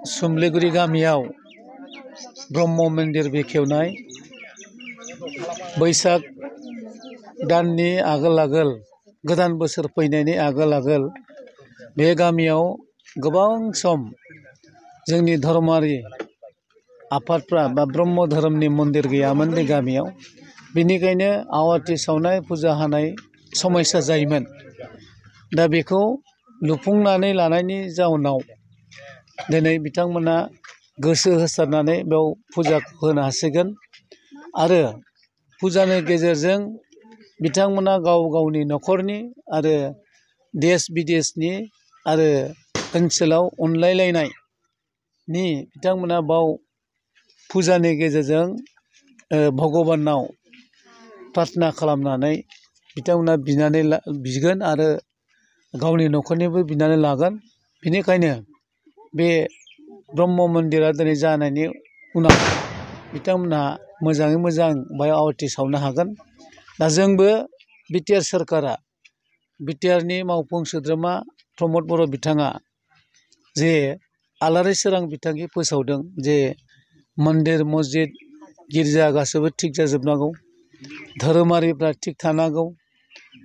सुमलिगुरि गामियाव ब्रह्म मन्दिर बेखेवनाय बैसाग दाननि आगोल गोदान बोसोर फैनायनि आगोल बे गामियाव गोबां सम जोंनि धर्मारि आफादफ्रा बा ब्रह्म धोरोमनि मन्दिर गैयामोन बे गामियाव। बेनिखायनो आवाथि सावनाय फुजा होनाय समस्या जायोमोन। दा बेखौ लुफुंनानै लानायनि जाउनाव दिनै बिथांमोना गोसो होसारनानै बेयाव फुजा होनो हासिगोन आरो फुजानि गेजेरजों बिथांमोना गाव गावनि न'खरनि आरो देश बिदेशनि आरो ओनसोलाव अनलायलायनायनि बिथांमोना बाव फुजानि गेजेरजों भगबानाव प्रार्थना खालामनानै बिथांमोना बिगोन आरो गावनि न'खरनिबो बिनानै लागोन। बेनिखायनो बे ब्रह्म मन्दिरा दिनै जानायनि उनाव बिथांमोनहा मोजाङै मोजां बाहाय आवाथि सावनो हागोन। दा जोंबो बिटिआर सोरखारा बिटिआरनि मावफुं सोद्रोमा प्रमद बर' बिथाङा जे आलारि सोरां बिथांखि फोसावदों जे मन्दिर मस्जिद गिर्जा गासैबो थिग जाजोबनांगौ, धोरोमारिफ्रा थिग थानांगौ,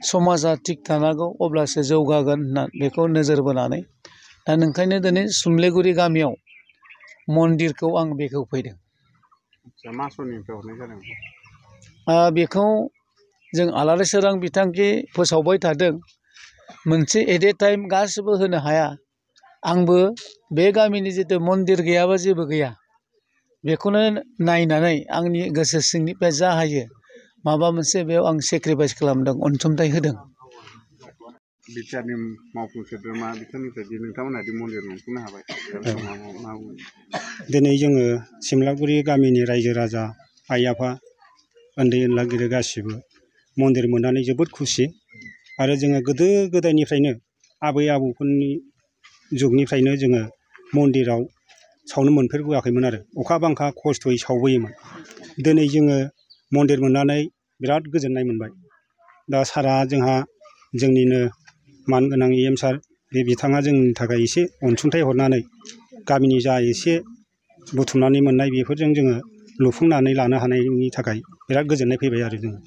समाजा थिग थानांगौ, अब्लासो जौगागोन होनना बेखौ नोजोर बोनानै दा नोंखायनो दिनै सुमलिगुरि गामियाव मन्दिरखौ आं बेखेवफैदों। मा समनिफ्राय हरनाय जादों? बेखौ जों आलारि सोरां बिथांखि फोसावबाय थादों। मोनसे एट ए टाइम गासिबो होनो हाया। आंबो बे गामिनि जितु मन्दिर गैयाबा जेबो गैया बेखौनो नायनानै आंनि गोसो सिंनिफ्राय जा हायो माबा मोनसे बेयाव आं सेक्रिफाइस खालामदों, अनसुंथाइ होदों। बिटिआरनि मावफुं सोद्रोमा बिथांनिफ्राय नोंथांमोना मन्दिर मोनफुंनो हाबाय। दिनै जोङो सिमलागुरि गामिनि रायजो राजा आइ आफा उन्दै उनला गिदिर गासिबो मन्दिर मोननानै जोबोद खुसि आरो जोङो गोदो गोदायनिफ्रायनो आबै आबौफोरनि जुगनिफ्रायनो जोङो मन्दिराव सावनो मोनफेरबोआखैमोन आरो अखा बांखा खस्थ'यै सावबोयोमोन। दिनै जोङो मन्दिर मोननानै बिराद गोजोननाय मोनबाय। दा सारा जोंहा जोंनिनो मानगोनां EM सार बे बिथाङा जोंनि थाखाय एसे अनसुंथाइ हरनानै गामिनि जा एसे बुथुमनानै मोननाय बेफोरजों जोङो लुफुंनानै लानो हानायनि थाखाय बिराद गोजोननाय फैबाय आरो जोङो।